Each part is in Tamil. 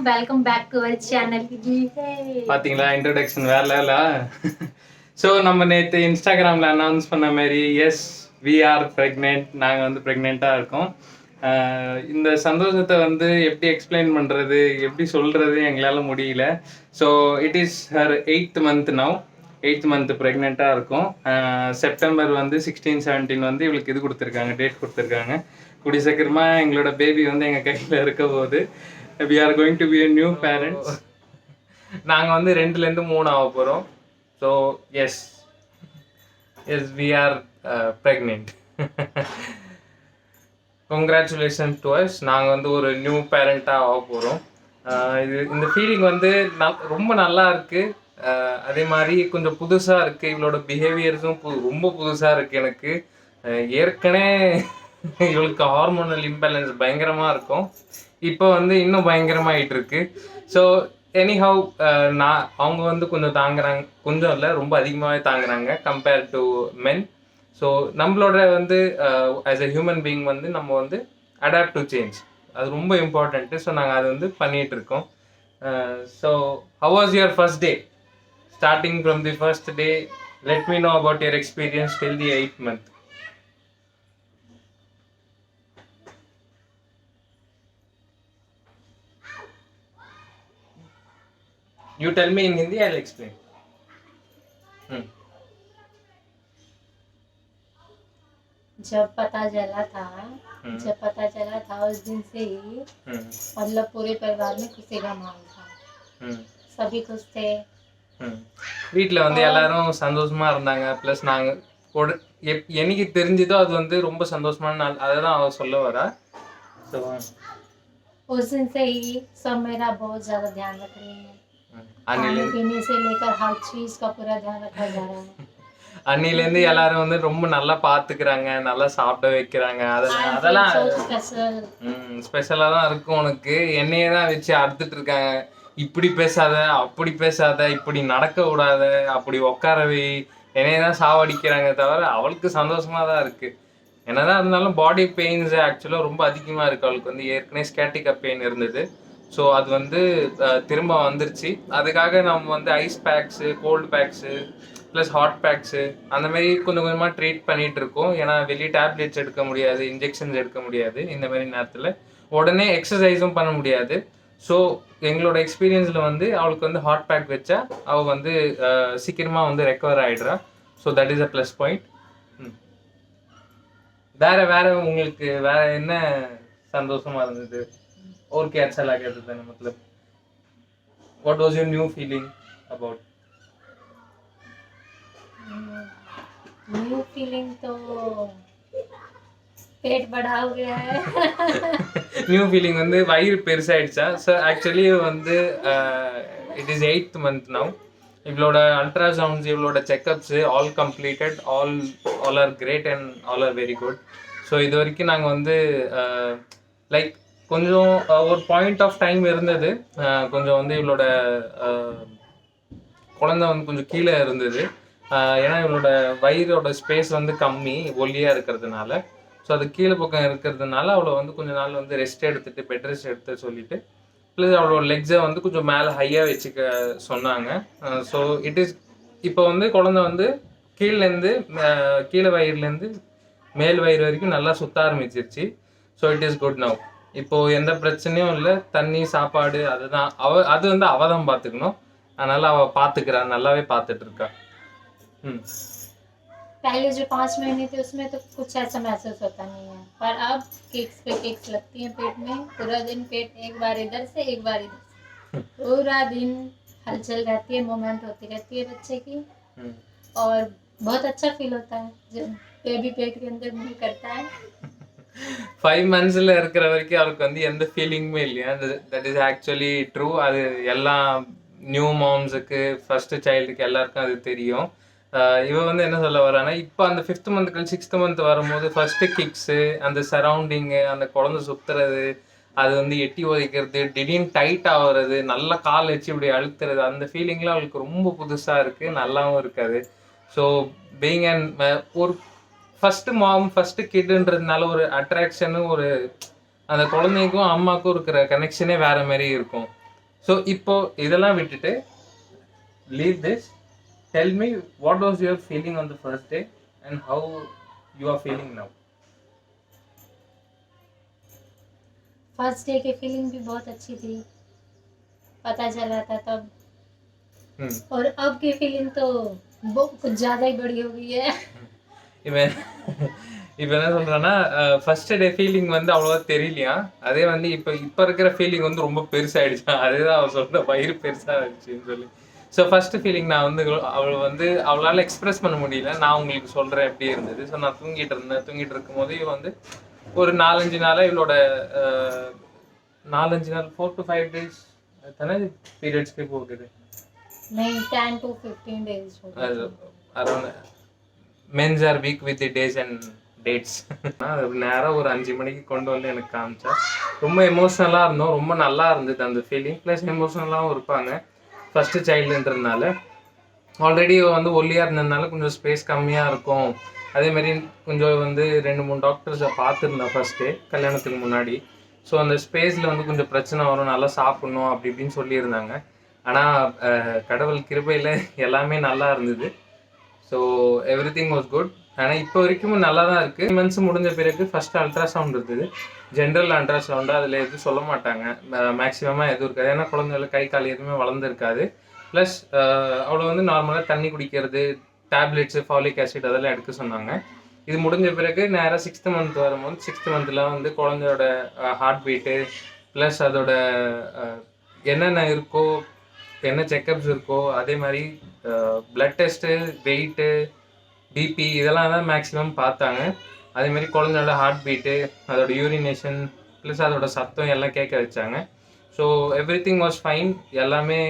Welcome back to our channel. பாத்தீங்களா இன்ட்ரோடக்ஷன் வேற லெவலா. ஸோ நம்ம நேற்று இன்ஸ்டாகிராமில் அனௌன்ஸ் பண்ண மாதிரி எஸ் வி ஆர் ப்ரெக்னென்ட், நாங்கள் வந்து ப்ரெக்னெண்ட்டாக இருக்கோம். இந்த சந்தோஷத்தை வந்து எப்படி எக்ஸ்பிளைன் பண்ணுறது, எப்படி சொல்கிறது எங்களால் முடியல. So it is her 8th month now. 8th month ப்ரெக்னெண்ட்டாக இருக்கும். செப்டம்பர் வந்து 16, 17 வந்து இவளுக்கு இது கொடுத்துருக்காங்க, டேட் கொடுத்துருக்காங்க. கூடிய சீக்கிரமாக எங்களோட பேபி வந்து எங்கள் கையில் இருக்க போது we are going to be a new parents. நாங்கள் வந்து 2லேருந்து 3 ஆக போகிறோம். So yes we are pregnant. Congratulation to us. நாங்கள் வந்து ஒரு நியூ பேரண்ட்டாக ஆக போகிறோம். இந்த ஃபீலிங் வந்து ரொம்ப நல்லா இருக்குது. அதே மாதிரி கொஞ்சம் புதுசாக இருக்குது. இவளோட பிஹேவியர்ஸும் ரொம்ப புதுசாக இருக்குது எனக்கு. ஏற்கனவே இவளுக்கு ஹார்மோனல் இம்பேலன்ஸ் பயங்கரமாக இருக்கும். இப்போ வந்து இன்னும் பயங்கரமாகிட்டு இருக்கு. ஸோ எனிஹவ் அவங்க வந்து கொஞ்சம் தாங்குறாங்க, கொஞ்சம் இல்லை ரொம்ப அதிகமாகவே தாங்குறாங்க கம்பேர் டு மென். ஸோ நம்மளோட வந்து ஆஸ் எ ஹியூமன் பீயிங் வந்து நம்ம வந்து அடாப்ட் டு சேஞ்ச், அது ரொம்ப இம்பார்ட்டண்ட்டு. ஸோ நாங்கள் அதை வந்து பண்ணிகிட்டு இருக்கோம். So how was your first day? Starting from the first day, let me know about your experience till the 8th month. You tell me in Hindi, I'll explain. जब पता चला था उस दिन से ही मतलब पूरे परिवार में खुशी का माहौल था. सभी खुश थे. வீட்டில் வந்து எல்லாரும் சந்தோஷமா இருந்தாங்க. ப்ளஸ் நாங்கள் என்னைக்கு தெரிஞ்சதோ அது வந்து ரொம்ப சந்தோஷமான நாள், அதை தான் அவ சொல்ல வரா. उस दिन से ही सब मेरा बहुत ज़्यादा ध्यान रख रही है. खाने पीने से लेकर हर चीज का पूरा ध्यान रखा जा रहा है. அன்னிலேருந்து எல்லாரும் வந்து ரொம்ப நல்லா பார்த்துக்கிறாங்க, நல்லா சாப்பிட வைக்கிறாங்க. அதெல்லாம் ஸ்பெஷலாக தான் இருக்கும். உனக்கு என்னையே தான் வச்சு அறுத்துட்டு இருக்காங்க. இப்படி பேசாத, அப்படி பேசாத, இப்படி நடக்க விடாத, அப்படி உட்காரவே, என்னையே தான் சாவடிக்கிறாங்க. தவிர அவளுக்கு சந்தோஷமாக தான் இருக்குது. என்னதான் இருந்தாலும் பாடி பெயின்ஸ் ஆக்சுவலாக ரொம்ப அதிகமாக இருக்குது. அவளுக்கு வந்து ஏற்கனவே ஸ்கேட்டிக்கா பெயின் இருந்தது. ஸோ அது வந்து திரும்ப வந்துருச்சு. அதுக்காக நம்ம வந்து ice packs, cold packs, plus hot packs அந்த மாதிரி கொஞ்சம் கொஞ்சமாக ட்ரீட் பண்ணிகிட்டு இருக்கோம். ஏன்னா வெளியே டேப்லெட்ஸ் எடுக்க முடியாது, இன்ஜெக்ஷன்ஸ் எடுக்க முடியாது இந்த மாதிரி நேரத்தில். உடனே எக்ஸசைஸும் பண்ண முடியாது. ஸோ எங்களோட எக்ஸ்பீரியன்ஸில் வந்து அவளுக்கு வந்து ஹாட் பேக் வச்சா அவள் வந்து சீக்கிரமாக வந்து ரெக்கவர் ஆகிடுறா. So that is a plus point. வேறு உங்களுக்கு வேறு என்ன சந்தோஷமாக இருந்தது? और क्या अच्छा लगा था? मतलब what was your new feeling about? New feeling तो पेट बड़ा हो गया है. நியூ ஃபீலிங் வந்து வயிறு பெருசாயிடுச்சா? ஸோ ஆக்சுவலி வந்து it is 8th month now. இவளோட அல்ட்ராசவுண்ட்ஸ், இவளோட checkups all completed, all are great and all are very good. So இது வரைக்கும் நாங்கள் வந்து லைக் கொஞ்சம் ஒரு பாயிண்ட் ஆஃப் டைம் இருந்தது. கொஞ்சம் வந்து இவளோட குழந்தை வந்து கொஞ்சம் கீழே இருந்தது. ஏன்னா இவளோட வயிறோட ஸ்பேஸ் வந்து கம்மி, ஒல்லியாக இருக்கிறதுனால. ஸோ அது கீழே பக்கம் இருக்கிறதுனால அவளை வந்து கொஞ்ச நாள் வந்து ரெஸ்ட் எடுத்துட்டு, பெட் ரெஸ்ட் எடுத்து சொல்லிட்டு, ப்ளஸ் அவளோட லெக்ஸை வந்து கொஞ்சம் மேலே ஹையாக வச்சுக்க சொன்னாங்க. ஸோ இட் இஸ் இப்போ வந்து குழந்தை வந்து கீழே வயிறுலேருந்து மேல் வயிறு வரைக்கும் நல்லா சுத்த ஆரம்பிச்சிருச்சு. So it is good now. இப்போ எந்த பிரச்சனையும் இல்லை. தண்ணி, சாப்பாடு அதுதான் அது வந்து அவ தான் பார்த்துக்கணும். அதனால அவ பார்த்துக்கிறா, நல்லாவே பார்த்துட்டு இருக்கா. पहले जो 5 महीने थे उसमें तो कुछ ऐसा महसूस होता नहीं है, पर अब केक्स पे केक्स लगती हैं पेट में. पूरा दिन पेट एक बार इधर से एक बार इधर से, पूरा दिन हलचल रहती है, मूवमेंट होती रहती है बच्चे की. और बहुत अच्छा फील होता है जब बेबी पेट के अंदर मूव करता है. 5 months இருக்கிற வரைக்கும் அவருக்கு வந்து எந்த ஃபீலிங்குமே இல்லையா? That is actually true. அது எல்லா நியூ மாம்ஸுக்கு, ஃபர்ஸ்ட் சைல்டுக்கு எல்லாருக்கும் அது தெரியும். இவ வந்து என்ன சொல்ல வரானா, இப்போ அந்த 5th month 6th month வரும்போது ஃபர்ஸ்ட் கிக்ஸு, அந்த சரௌண்டிங்கு, அந்த குழந்தை சுற்றுறது, அது வந்து எட்டி ஒதைக்கிறது, திடீர்னு டைட் ஆகிறது, நல்லா கால் வச்சு இப்படி அழுத்துறது, அந்த ஃபீலிங்லாம் அவளுக்கு ரொம்ப புதுசாக இருக்குது, நல்லாவும் இருக்காது. ஸோ பீயிங் அண்ட் ஒரு ஃபஸ்ட்டு மாம், ஃபஸ்ட்டு கிட்டுன்றதுனால ஒரு அட்ராக்ஷனும், ஒரு அந்த குழந்தைக்கும் அம்மாவுக்கும் இருக்கிற கனெக்ஷனே வேறு மாதிரி இருக்கும். ஸோ இப்போ இதெல்லாம் விட்டுட்டு leave this, tell me what was your feeling on the first day and how you are feeling now. First day की फीलिंग भी बहुत अच्छी थी, पता चला था तब। और अब की फीलिंग तो कुछ ज़्यादा ही बड़ी हो गई है। இவன் இப்போ என்ன சொல்கிறான்னா ஃபர்ஸ்ட் டே ஃபீலிங் வந்து அவ்வளோவா தெரியலையா, அதே வந்து இப்போ இருக்கிற ஃபீலிங் வந்து ரொம்ப பெருசாகிடுச்சான். அதுதான் அவள் சொல்கிற வயிறு பெருசாகிடுச்சின்னு சொல்லி. ஸோ ஃபஸ்ட்டு ஃபீலிங் நான் வந்து அவளால் எக்ஸ்பிரஸ் பண்ண முடியல. நான் உங்களுக்கு சொல்கிறேன் எப்படி இருந்தது. ஸோ நான் தூங்கிட்டு இருக்கும்போது இவள் வந்து ஒரு 4-5 நாளாக இவளோட 4-5 நாள் 4 to 5 days தானே பீரியட்ஸ்க்கே போகுது. नहीं 10 to 15 days around menses are week with days and dates. நேராக ஒரு 5 மணிக்கு கொண்டு வந்து எனக்கு காமிச்சா. ரொம்ப எமோஷ்னலாக இருந்தோம், ரொம்ப நல்லா இருந்தது அந்த ஃபீலிங். ப்ளஸ் எமோஷ்னலாகவும் இருப்பாங்க ஃபஸ்ட்டு சைல்டுன்றதுனால. ஆல்ரெடி வந்து ஒல்லியாக இருந்ததுனால கொஞ்சம் ஸ்பேஸ் கம்மியாக இருக்கும். அதேமாரி கொஞ்சம் வந்து 2-3 டாக்டர்ஸை பார்த்துருந்தேன் ஃபஸ்ட்டு கல்யாணத்துக்கு முன்னாடி. ஸோ அந்த ஸ்பேஸில் வந்து கொஞ்சம் பிரச்சனை வரும், நல்லா சாப்பிட்ணும் அப்படி இப்படின்னு சொல்லியிருந்தாங்க. ஆனால் கடவுள் கிருபையில் எல்லாமே நல்லா இருந்தது. So every thing was good. ஆனால் இப்போ வரைக்கும் நல்லா தான் இருக்குது. 3 months முடிஞ்ச பிறகு ஃபஸ்ட்டு அல்ட்ராசவுண்ட் இருந்தது, ஜென்ரல் அல்ட்ராசவுண்டு. அதில் எதுவும் சொல்ல மாட்டாங்க, மேக்ஸிமமாக எதுவும் இருக்காது. ஏன்னா குழந்தைகளுக்கு கை கால் எதுவுமே வளர்ந்துருக்காது. ப்ளஸ் அவ்வளோ வந்து நார்மலாக தண்ணி குடிக்கிறது, டேப்லெட்ஸு, ஃபாலிக் ஆசிட் அதெல்லாம் எடுக்க சொன்னாங்க. இது முடிஞ்ச பிறகு நேராக 6th month வரும்போது 6th monthல வந்து குழந்தையோட ஹார்ட் பீட்டு ப்ளஸ் அதோட என்னென்ன இருக்கோ, என்ன செக்கப்ஸ் இருக்கோ, அதே மாதிரி பிளட் டெஸ்ட்டு, வெயிட்டு, பிபி இதெல்லாம் தான் மேக்ஸிமம் பார்த்தாங்க. அதேமாதிரி குழந்தையோட ஹார்ட் பீட்டு, அதோட யூரினேஷன் ப்ளஸ் அதோட சத்தம் எல்லாம் கேட்க வச்சாங்க. So every thing was fine, எல்லாமே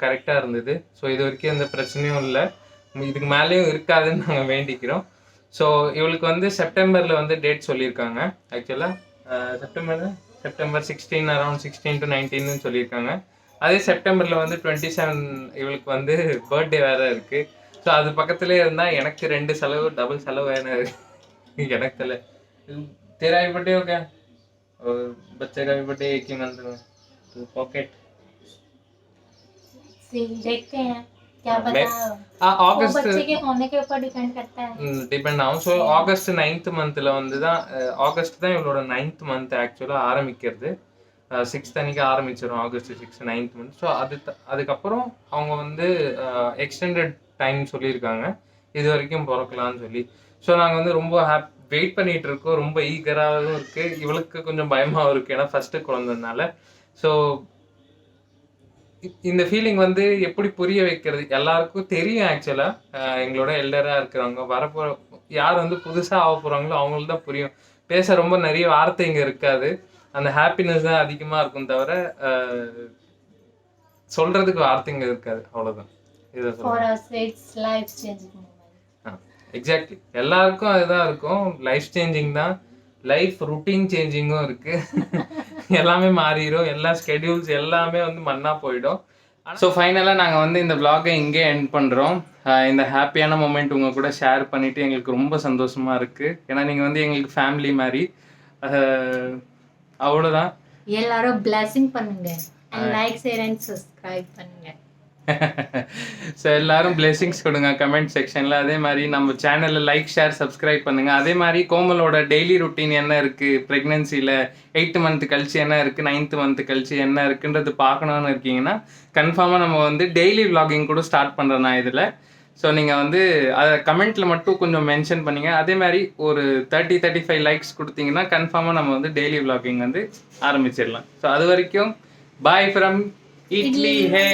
கரெக்டாக இருந்தது. ஸோ இது வரைக்கும் எந்த பிரச்சனையும் இல்லை, இதுக்கு மேலேயும் இருக்காதுன்னு நாங்கள் வேண்டிக்கிறோம். ஸோ இவளுக்கு வந்து செப்டம்பரில் வந்து டேட் சொல்லியிருக்காங்க. ஆக்சுவலாக செப்டம்பர் 16 அரௌண்ட் 16 to 19 சொல்லியிருக்காங்க. அதே செப்டம்பரில் வந்து 27 இவளுக்கு வந்து பர்த்டே வேறு இருக்குது. ஸோ அது பக்கத்துலேயே இருந்தால் எனக்கு 2 செலவு டபுள் செலவு வேணும் எனக்கு தெரியல. तेरा भी बर्थडे हो गया और बच्चे का भी बर्थडे एक ही मंथ में, तो पॉकेट देखते हैं क्या पता। अगस्त बच्चे के होने के ऊपर डिपेंड करता है, डिपेंड ஆகும். ஸோ ஆகஸ்ட் 9th monthல வந்து தான் ஆகஸ்ட் தான் இவளோட 9th month ஆக்சுவலாக ஆரம்பிக்கிறது. 6th அன்னைக்கு ஆரம்பிச்சிடும், ஆகஸ்ட் 6 9th month. ஸோ அதுக்கப்புறம் அவங்க வந்து எக்ஸ்டெண்டட் டைம் சொல்லியிருக்காங்க, இது வரைக்கும் பிறக்கலான்னு சொல்லி. ஸோ நாங்கள் வந்து ரொம்ப வெயிட் பண்ணிகிட்டு இருக்கோம், ரொம்ப ஈகராகவும் இருக்குது. இவளுக்கு கொஞ்சம் பயமாகவும் இருக்குது, ஏன்னா ஃபஸ்ட்டு குழந்தைனால. ஸோ இந்த ஃபீலிங் வந்து எப்படி புரிய வைக்கிறது, எல்லாருக்கும் தெரியும் ஆக்சுவலாக. எங்களோட எல்டராக இருக்கிறவங்க வரப்போ யார் வந்து புதுசாக ஆக போகிறாங்களோ அவங்களுக்கு தான் புரியும். பேச ரொம்ப நிறைய வார்த்தைங்க இருக்காது, அந்த ஹாப்பினஸ் தான் அதிகமாக இருக்கும் தவிர சொல்கிறதுக்கு வார்த்தைங்க இருக்காது, அவ்வளோதான். எக்ஸாக்ட்லி, எல்லாருக்கும் அதுதான் இருக்கும். லைஃப் சேஞ்சிங் தான், லைஃப் ருட்டீன் சேஞ்சிங்கும் இருக்குது. எல்லாமே மாறிடும், எல்லா ஸ்கெடியூல்ஸ் எல்லாமே வந்து மண்ணாக போயிடும். ஸோ ஃபைனலாக நாங்கள் வந்து இந்த vlog-ஐ இங்கே எண்ட் பண்ணுறோம். இந்த ஹாப்பியான மூமெண்ட் உங்கள் கூட ஷேர் பண்ணிவிட்டு எங்களுக்கு ரொம்ப சந்தோஷமாக இருக்குது. ஏன்னா நீங்கள் வந்து எங்களுக்கு ஃபேமிலி மாதிரி. அவ்வளோதான். எல்லாரும் blessing பண்ணுங்க, லைக் ஷேர் அண்ட் சப்ஸ்கிரைப் பண்ணுங்க. ஸோ எல்லாரும் பிளெஸிங்ஸ் கொடுங்க கமெண்ட் செக்ஷனில். அதே மாதிரி நம்ம சேனலில் லைக் ஷேர் சப்ஸ்கிரைப் பண்ணுங்கள். அதே மாதிரி கோமலோட டெய்லி ருட்டீன் என்ன இருக்குது, ப்ரெக்னென்சியில் 8th month கழிச்சு என்ன இருக்குது, 9th month கழிச்சு என்ன இருக்குன்றது பார்க்கணுன்னு இருக்கீங்கன்னா கன்ஃபார்மாக நம்ம வந்து டெய்லி vlogging கூட ஸ்டார்ட் பண்ணுறேன் நான் இதில். ஸோ நீங்கள் வந்து அதை கமெண்ட்டில் மட்டும் கொஞ்சம் மென்ஷன் பண்ணிங்க. அதே மாதிரி ஒரு 30-35 லைக்ஸ் கொடுத்தீங்கன்னா கன்ஃபார்மாக நம்ம வந்து டெய்லி vlogging வந்து ஆரம்பிச்சிடலாம். ஸோ அது வரைக்கும் பாய் ஃப்ரம் இட்லி ஹே.